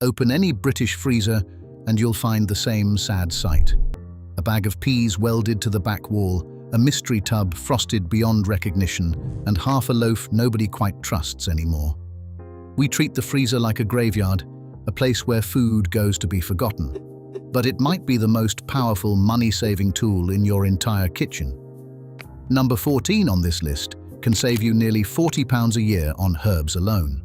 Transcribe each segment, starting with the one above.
Open any British freezer and you'll find the same sad sight. A bag of peas welded to the back wall, a mystery tub frosted beyond recognition, and half a loaf nobody quite trusts anymore. We treat the freezer like a graveyard, a place where food goes to be forgotten. But it might be the most powerful money-saving tool in your entire kitchen. Number 14 on this list can save you nearly £40 a year on herbs alone.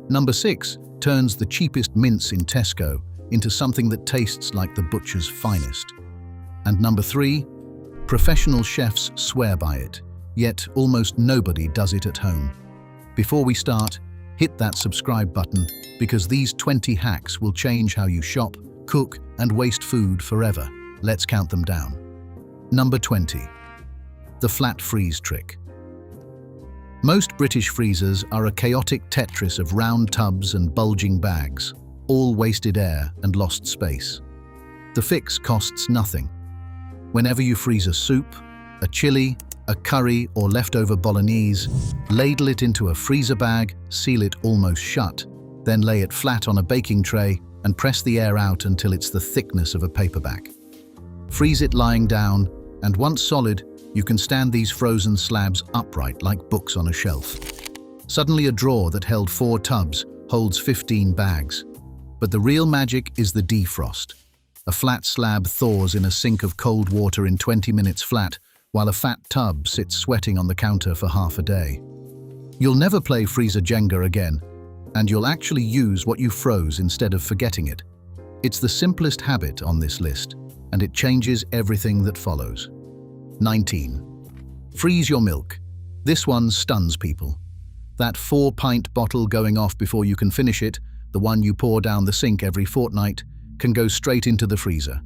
Number 6 turns the cheapest mince in Tesco into something that tastes like the butcher's finest. And number 3, professional chefs swear by it, yet almost nobody does it at home. Before we start, hit that subscribe button because these 20 hacks will change how you shop, cook, and waste food forever. Let's count them down. Number 20. The flat freeze trick. Most British freezers are a chaotic Tetris of round tubs and bulging bags, all wasted air and lost space. The fix costs nothing. Whenever you freeze a soup, a chili, a curry, or leftover bolognese, ladle it into a freezer bag, seal it almost shut, then lay it flat on a baking tray and press the air out until it's the thickness of a paperback. Freeze it lying down, and once solid, you can stand these frozen slabs upright like books on a shelf. Suddenly a drawer that held 4 tubs holds 15 bags. But the real magic is the defrost. A flat slab thaws in a sink of cold water in 20 minutes flat, while a fat tub sits sweating on the counter for half a day. You'll never play freezer Jenga again, and you'll actually use what you froze instead of forgetting it. It's the simplest habit on this list, and it changes everything that follows. 19. Freeze your milk. This one stuns people. That 4-pint bottle going off before you can finish it, the one you pour down the sink every fortnight, can go straight into the freezer.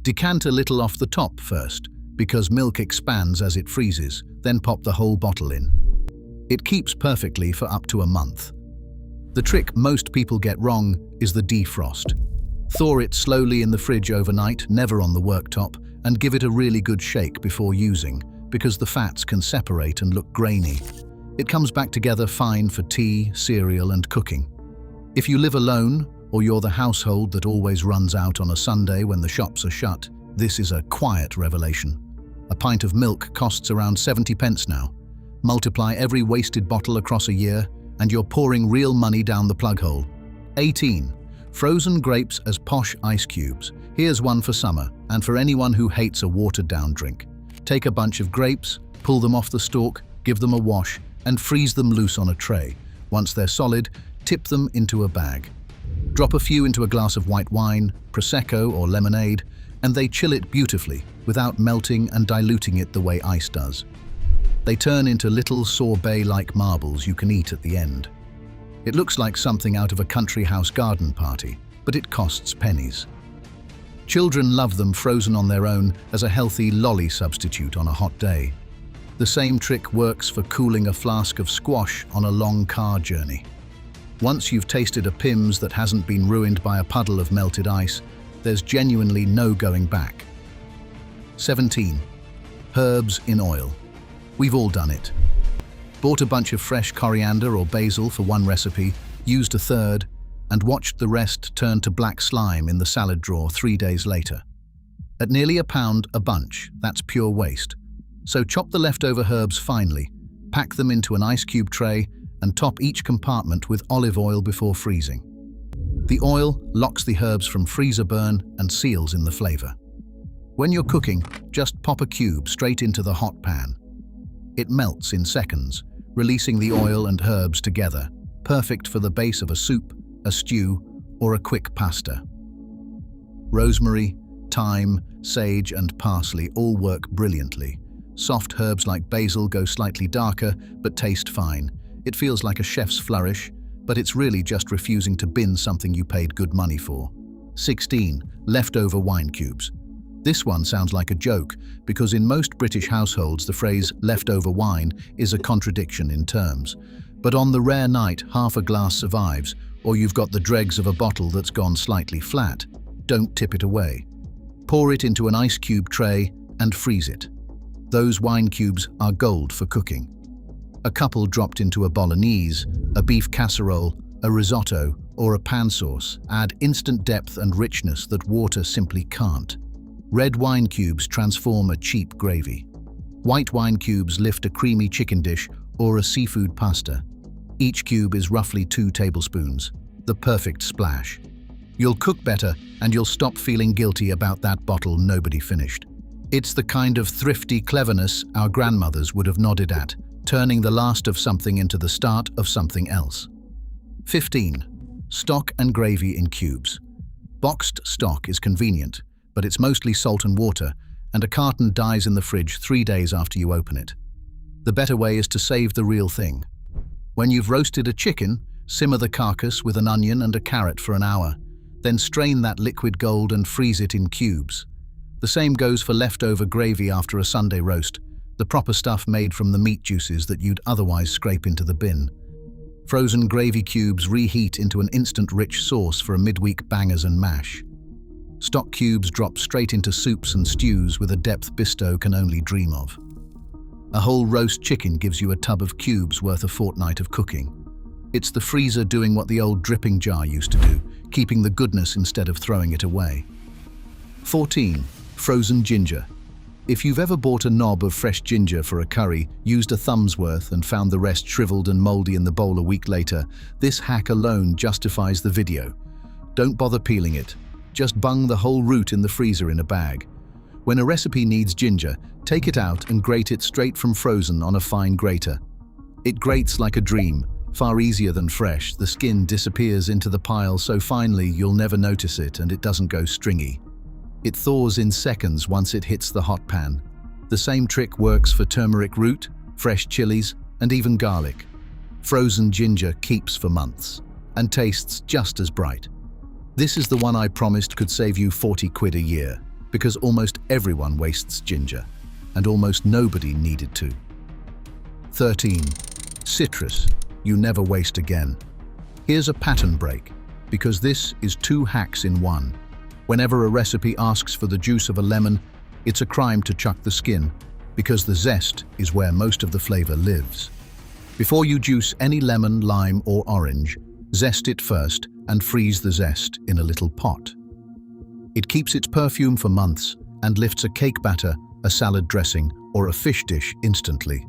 Decant a little off the top first, because milk expands as it freezes, then pop the whole bottle in. It keeps perfectly for up to a month. The trick most people get wrong is the defrost. Thaw it slowly in the fridge overnight, never on the worktop, and give it a really good shake before using, because the fats can separate and look grainy. It comes back together fine for tea, cereal, and cooking. If you live alone, or you're the household that always runs out on a Sunday when the shops are shut, this is a quiet revelation. A pint of milk costs around 70 pence now. Multiply every wasted bottle across a year, and you're pouring real money down the plug hole. 18. Frozen grapes as posh ice cubes. Here's one for summer, and for anyone who hates a watered-down drink. Take a bunch of grapes, pull them off the stalk, give them a wash, and freeze them loose on a tray. Once they're solid, tip them into a bag. Drop a few into a glass of white wine, Prosecco or lemonade, and they chill it beautifully without melting and diluting it the way ice does. They turn into little sorbet-like marbles you can eat at the end. It looks like something out of a country house garden party, but it costs pennies. Children love them frozen on their own as a healthy lolly substitute on a hot day. The same trick works for cooling a flask of squash on a long car journey. Once you've tasted a Pimm's that hasn't been ruined by a puddle of melted ice, there's genuinely no going back. 17. Herbs in oil. We've all done it. Bought a bunch of fresh coriander or basil for one recipe, used a third, and watched the rest turn to black slime in the salad drawer 3 days later. At nearly £1 a bunch, that's pure waste. So chop the leftover herbs finely, pack them into an ice cube tray, and top each compartment with olive oil before freezing. The oil locks the herbs from freezer burn and seals in the flavor. When you're cooking, just pop a cube straight into the hot pan. It melts in seconds, releasing the oil and herbs together, perfect for the base of a soup, a stew, or a quick pasta. Rosemary, thyme, sage, and parsley all work brilliantly. Soft herbs like basil go slightly darker, but taste fine. It feels like a chef's flourish, but it's really just refusing to bin something you paid good money for. 16. Leftover wine cubes. This one sounds like a joke, because in most British households the phrase leftover wine is a contradiction in terms. But on the rare night half a glass survives, or you've got the dregs of a bottle that's gone slightly flat, don't tip it away. Pour it into an ice cube tray and freeze it. Those wine cubes are gold for cooking. A couple dropped into a bolognese, a beef casserole, a risotto, or a pan sauce add instant depth and richness that water simply can't. Red wine cubes transform a cheap gravy. White wine cubes lift a creamy chicken dish or a seafood pasta. Each cube is roughly 2 tablespoons, the perfect splash. You'll cook better and you'll stop feeling guilty about that bottle nobody finished. It's the kind of thrifty cleverness our grandmothers would have nodded at, turning the last of something into the start of something else. 15. Stock and gravy in cubes. Boxed stock is convenient, but it's mostly salt and water, and a carton dies in the fridge 3 days after you open it. The better way is to save the real thing. When you've roasted a chicken, simmer the carcass with an onion and a carrot for an hour, then strain that liquid gold and freeze it in cubes. The same goes for leftover gravy after a Sunday roast, the proper stuff made from the meat juices that you'd otherwise scrape into the bin. Frozen gravy cubes reheat into an instant rich sauce for a midweek bangers and mash. Stock cubes drop straight into soups and stews with a depth Bisto can only dream of. A whole roast chicken gives you a tub of cubes worth a fortnight of cooking. It's the freezer doing what the old dripping jar used to do, keeping the goodness instead of throwing it away. 14. Frozen ginger. If you've ever bought a knob of fresh ginger for a curry, used a thumb's worth and found the rest shriveled and moldy in the bowl a week later, this hack alone justifies the video. Don't bother peeling it. Just bung the whole root in the freezer in a bag. When a recipe needs ginger, take it out and grate it straight from frozen on a fine grater. It grates like a dream, far easier than fresh. The skin disappears into the pile so finely you'll never notice it and it doesn't go stringy. It thaws in seconds once it hits the hot pan. The same trick works for turmeric root, fresh chilies, and even garlic. Frozen ginger keeps for months and tastes just as bright. This is the one I promised could save you 40 quid a year, because almost everyone wastes ginger, and almost nobody needed to. 13. Citrus. You never waste again. Here's a pattern break, because this is 2 hacks in one. Whenever a recipe asks for the juice of a lemon, it's a crime to chuck the skin, because the zest is where most of the flavor lives. Before you juice any lemon, lime, or orange, zest it first and freeze the zest in a little pot. It keeps its perfume for months and lifts a cake batter, a salad dressing, or a fish dish instantly.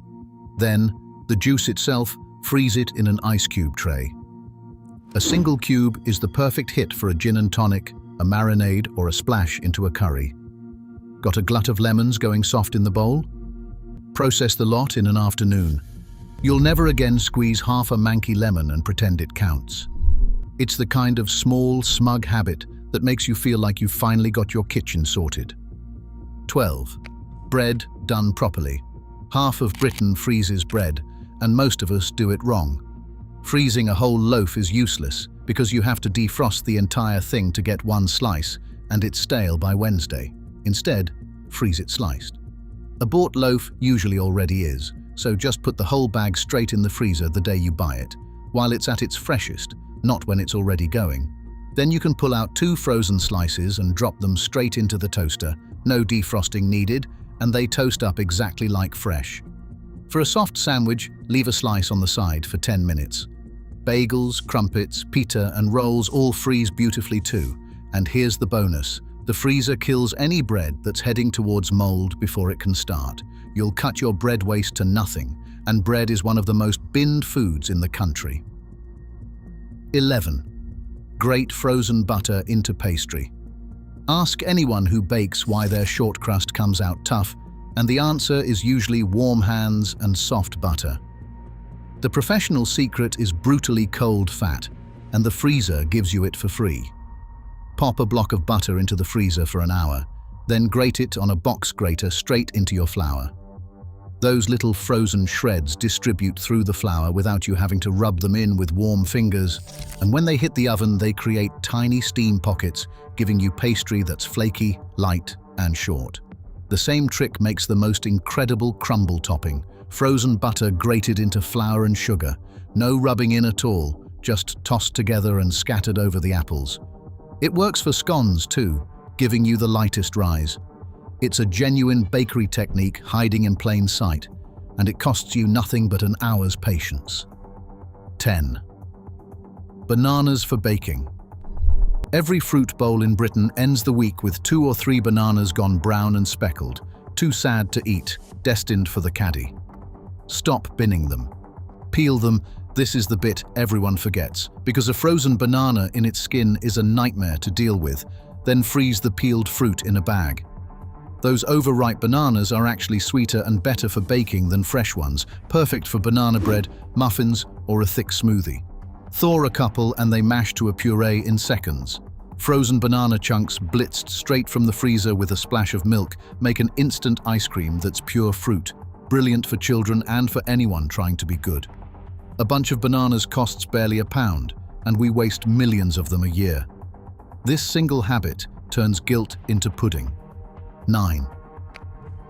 Then, the juice itself, freeze it in an ice cube tray. A single cube is the perfect hit for a gin and tonic, a marinade, or a splash into a curry. Got a glut of lemons going soft in the bowl? Process the lot in an afternoon. You'll never again squeeze half a manky lemon and pretend it counts. It's the kind of small, smug habit that makes you feel like you've finally got your kitchen sorted. 12. Bread done properly. Half of Britain freezes bread, and most of us do it wrong. Freezing a whole loaf is useless because you have to defrost the entire thing to get one slice, and it's stale by Wednesday. Instead, freeze it sliced. A bought loaf usually already is, so just put the whole bag straight in the freezer the day you buy it, while it's at its freshest, not when it's already going. Then you can pull out 2 frozen slices and drop them straight into the toaster, no defrosting needed, and they toast up exactly like fresh. For a soft sandwich, leave a slice on the side for 10 minutes. Bagels, crumpets, pita, and rolls all freeze beautifully too. And here's the bonus. The freezer kills any bread that's heading towards mold before it can start. You'll cut your bread waste to nothing, and bread is one of the most binned foods in the country. 11. Grate frozen butter into pastry. Ask anyone who bakes why their short crust comes out tough, and the answer is usually warm hands and soft butter. The professional secret is brutally cold fat, and the freezer gives you it for free. Pop a block of butter into the freezer for an hour, then grate it on a box grater straight into your flour. Those little frozen shreds distribute through the flour without you having to rub them in with warm fingers, and when they hit the oven, they create tiny steam pockets, giving you pastry that's flaky, light, and short. The same trick makes the most incredible crumble topping. Frozen butter grated into flour and sugar. No rubbing in at all, just tossed together and scattered over the apples. It works for scones too, giving you the lightest rise. It's a genuine bakery technique hiding in plain sight, and it costs you nothing but an hour's patience. 10. Bananas for baking. Every fruit bowl in Britain ends the week with 2 or 3 bananas gone brown and speckled, too sad to eat, destined for the caddy. Stop binning them. Peel them. This is the bit everyone forgets, because a frozen banana in its skin is a nightmare to deal with. Then freeze the peeled fruit in a bag. Those overripe bananas are actually sweeter and better for baking than fresh ones, perfect for banana bread, muffins, or a thick smoothie. Thaw a couple and they mash to a puree in seconds. Frozen banana chunks blitzed straight from the freezer with a splash of milk make an instant ice cream that's pure fruit, brilliant for children and for anyone trying to be good. A bunch of bananas costs barely £1, and we waste millions of them a year. This single habit turns guilt into pudding. 9.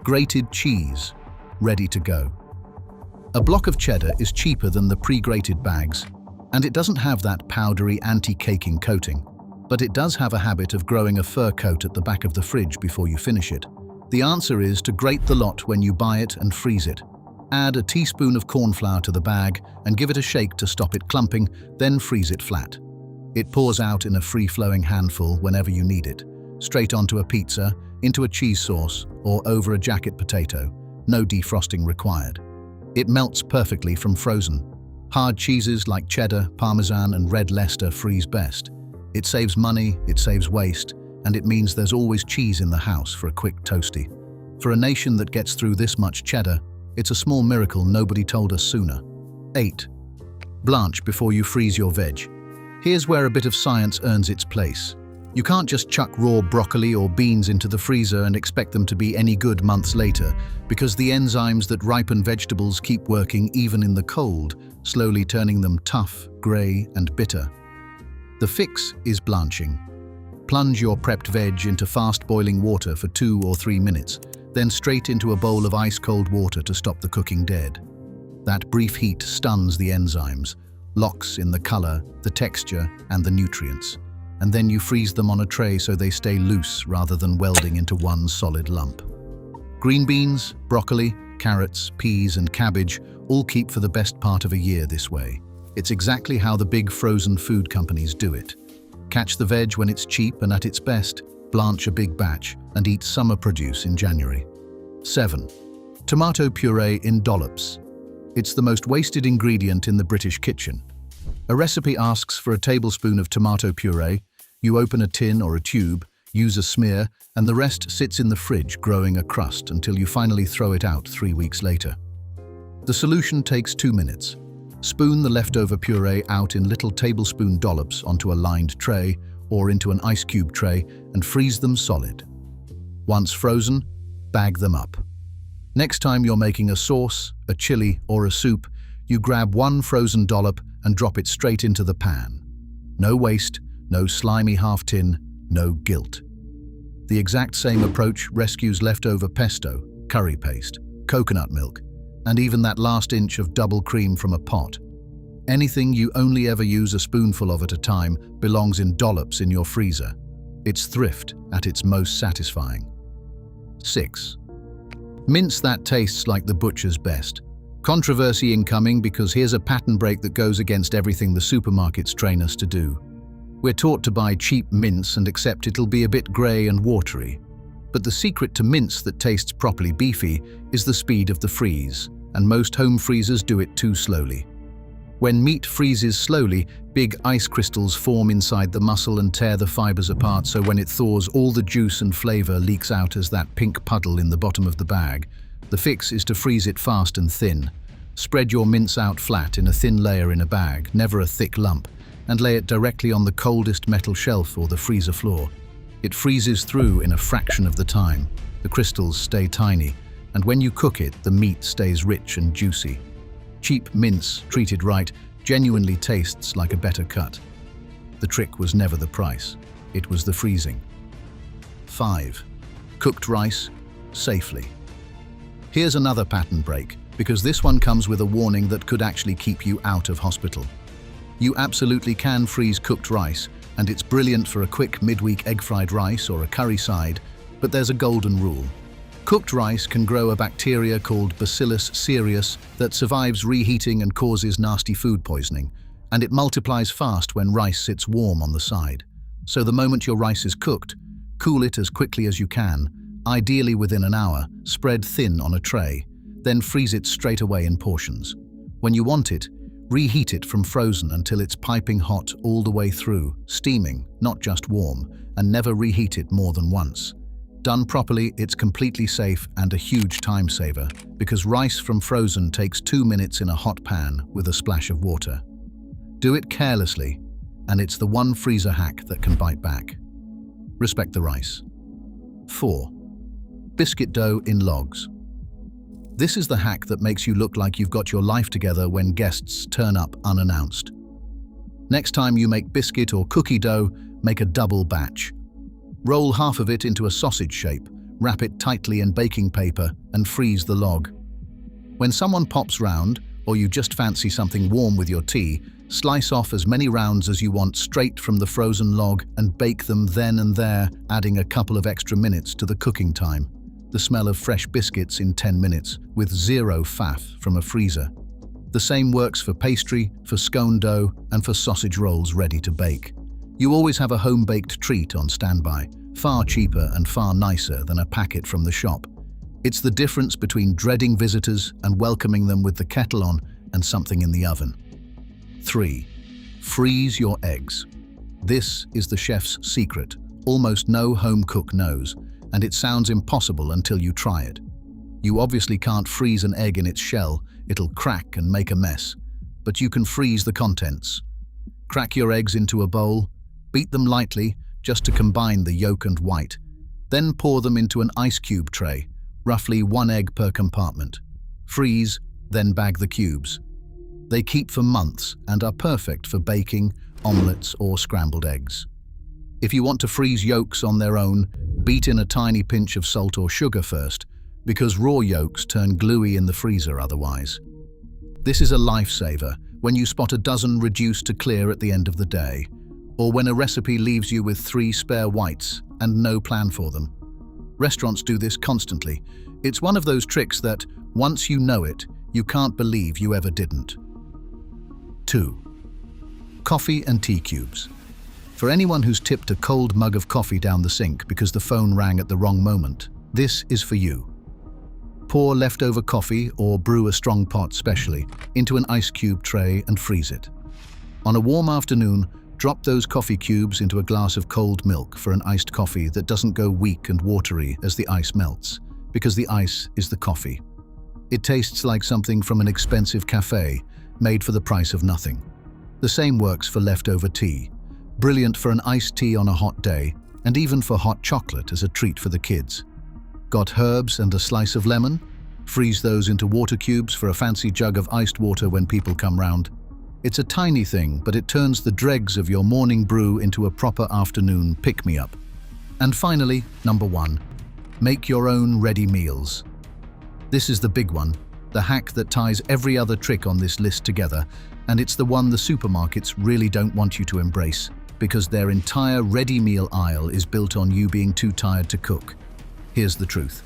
Grated cheese, ready to go. A block of cheddar is cheaper than the pre-grated bags, and it doesn't have that powdery anti-caking coating, but it does have a habit of growing a fur coat at the back of the fridge before you finish it. The answer is to grate the lot when you buy it and freeze it. Add a teaspoon of corn flour to the bag and give it a shake to stop it clumping, then freeze it flat. It pours out in a free-flowing handful whenever you need it, straight onto a pizza, into a cheese sauce, or over a jacket potato. No defrosting required. It melts perfectly from frozen. Hard cheeses like cheddar, parmesan, and red Leicester freeze best. It saves money, it saves waste, and it means there's always cheese in the house for a quick toasty. For a nation that gets through this much cheddar, it's a small miracle nobody told us sooner. 8. Blanch before you freeze your veg. Here's where a bit of science earns its place. You can't just chuck raw broccoli or beans into the freezer and expect them to be any good months later, because the enzymes that ripen vegetables keep working even in the cold, slowly turning them tough, grey, and bitter. The fix is blanching. Plunge your prepped veg into fast-boiling water for 2 or 3 minutes, then straight into a bowl of ice-cold water to stop the cooking dead. That brief heat stuns the enzymes, locks in the color, the texture, and the nutrients. And then you freeze them on a tray so they stay loose rather than welding into one solid lump. Green beans, broccoli, carrots, peas, and cabbage all keep for the best part of a year this way. It's exactly how the big frozen food companies do it. Catch the veg when it's cheap and at its best, blanch a big batch, and eat summer produce in January. 7. Tomato puree in dollops. It's the most wasted ingredient in the British kitchen. A recipe asks for a tablespoon of tomato puree. You open a tin or a tube, use a smear, and the rest sits in the fridge growing a crust until you finally throw it out 3 weeks later. The solution takes 2 minutes. Spoon the leftover puree out in little tablespoon dollops onto a lined tray or into an ice cube tray and freeze them solid. Once frozen, bag them up. Next time you're making a sauce, a chili, or a soup, you grab 1 frozen dollop and drop it straight into the pan. No waste, no slimy half-tin, no guilt. The exact same approach rescues leftover pesto, curry paste, coconut milk, and even that last inch of double cream from a pot. Anything you only ever use a spoonful of at a time belongs in dollops in your freezer. It's thrift at its most satisfying. 6. Mince that tastes like the butcher's best. Controversy incoming, because here's a pattern break that goes against everything the supermarkets train us to do. We're taught to buy cheap mince and accept it'll be a bit grey and watery. But the secret to mince that tastes properly beefy is the speed of the freeze, and most home freezers do it too slowly. When meat freezes slowly, big ice crystals form inside the muscle and tear the fibers apart, so when it thaws, all the juice and flavour leaks out as that pink puddle in the bottom of the bag. The fix is to freeze it fast and thin. Spread your mince out flat in a thin layer in a bag, never a thick lump, and lay it directly on the coldest metal shelf or the freezer floor. It freezes through in a fraction of the time. The crystals stay tiny, and when you cook it, the meat stays rich and juicy. Cheap mince, treated right, genuinely tastes like a better cut. The trick was never the price, it was the freezing. 5. Cooked rice, safely. Here's another pattern break, because this one comes with a warning that could actually keep you out of hospital. You absolutely can freeze cooked rice, and it's brilliant for a quick midweek egg-fried rice or a curry side, but there's a golden rule. Cooked rice can grow a bacteria called Bacillus cereus that survives reheating and causes nasty food poisoning, and it multiplies fast when rice sits warm on the side. So the moment your rice is cooked, cool it as quickly as you can, ideally within an hour, spread thin on a tray, then freeze it straight away in portions. When you want it, reheat it from frozen until it's piping hot all the way through, steaming, not just warm, and never reheat it more than once. Done properly, it's completely safe and a huge time saver, because rice from frozen takes 2 minutes in a hot pan with a splash of water. Do it carelessly, and it's the one freezer hack that can bite back. Respect the rice. 4. Biscuit dough in logs. This is the hack that makes you look like you've got your life together when guests turn up unannounced. Next time you make biscuit or cookie dough, make a double batch. Roll half of it into a sausage shape, wrap it tightly in baking paper, and freeze the log. When someone pops round, or you just fancy something warm with your tea, slice off as many rounds as you want straight from the frozen log and bake them then and there, adding a couple of extra minutes to the cooking time. The smell of fresh biscuits in 10 minutes, with zero faff from a freezer. The same works for pastry, for scone dough, and for sausage rolls ready to bake. You always have a home-baked treat on standby, far cheaper and far nicer than a packet from the shop. It's the difference between dreading visitors and welcoming them with the kettle on and something in the oven. 3. Freeze your eggs. This is the chef's secret. Almost no home cook knows, and it sounds impossible until you try it. You obviously can't freeze an egg in its shell, it'll crack and make a mess. But you can freeze the contents. Crack your eggs into a bowl, beat them lightly, just to combine the yolk and white. Then pour them into an ice cube tray, roughly 1 egg per compartment. Freeze, then bag the cubes. They keep for months and are perfect for baking, omelettes or scrambled eggs. If you want to freeze yolks on their own, beat in a tiny pinch of salt or sugar first, because raw yolks turn gluey in the freezer otherwise. This is a lifesaver when you spot a dozen reduced to clear at the end of the day, or when a recipe leaves you with 3 spare whites and no plan for them. Restaurants do this constantly. It's one of those tricks that, once you know it, you can't believe you ever didn't. 2. Coffee and tea cubes. For anyone who's tipped a cold mug of coffee down the sink because the phone rang at the wrong moment, this is for you. Pour leftover coffee, or brew a strong pot specially, into an ice cube tray and freeze it. On a warm afternoon, drop those coffee cubes into a glass of cold milk for an iced coffee that doesn't go weak and watery as the ice melts, because the ice is the coffee. It tastes like something from an expensive cafe, made for the price of nothing. The same works for leftover tea. Brilliant for an iced tea on a hot day, and even for hot chocolate as a treat for the kids. Got herbs and a slice of lemon? Freeze those into water cubes for a fancy jug of iced water when people come round. It's a tiny thing, but it turns the dregs of your morning brew into a proper afternoon pick-me-up. And finally, number 1, make your own ready meals. This is the big one, the hack that ties every other trick on this list together, and it's the one the supermarkets really don't want you to embrace, because their entire ready meal aisle is built on you being too tired to cook. Here's the truth.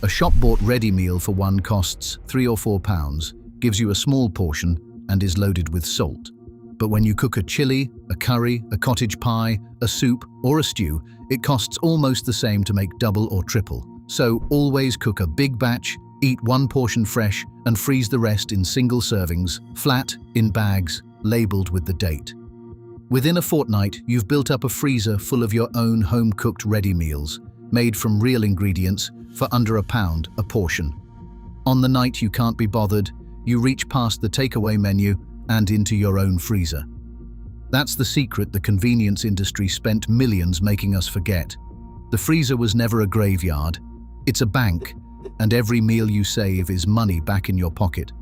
A shop-bought ready meal for one costs £3 or £4, gives you a small portion, and is loaded with salt. But when you cook a chili, a curry, a cottage pie, a soup, or a stew, it costs almost the same to make double or triple. So always cook a big batch, eat 1 portion fresh, and freeze the rest in single servings, flat, in bags, labeled with the date. Within a fortnight, you've built up a freezer full of your own home-cooked ready meals, made from real ingredients, for under £1 a portion. On the night you can't be bothered, you reach past the takeaway menu and into your own freezer. That's the secret the convenience industry spent millions making us forget. The freezer was never a graveyard. It's a bank, and every meal you save is money back in your pocket.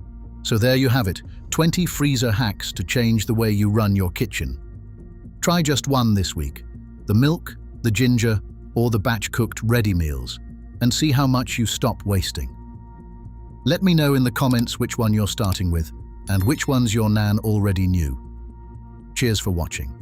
So there you have it, 20 freezer hacks to change the way you run your kitchen. Try just one this week, the milk, the ginger, or the batch-cooked ready meals, and see how much you stop wasting. Let me know in the comments which one you're starting with, and which ones your nan already knew. Cheers for watching.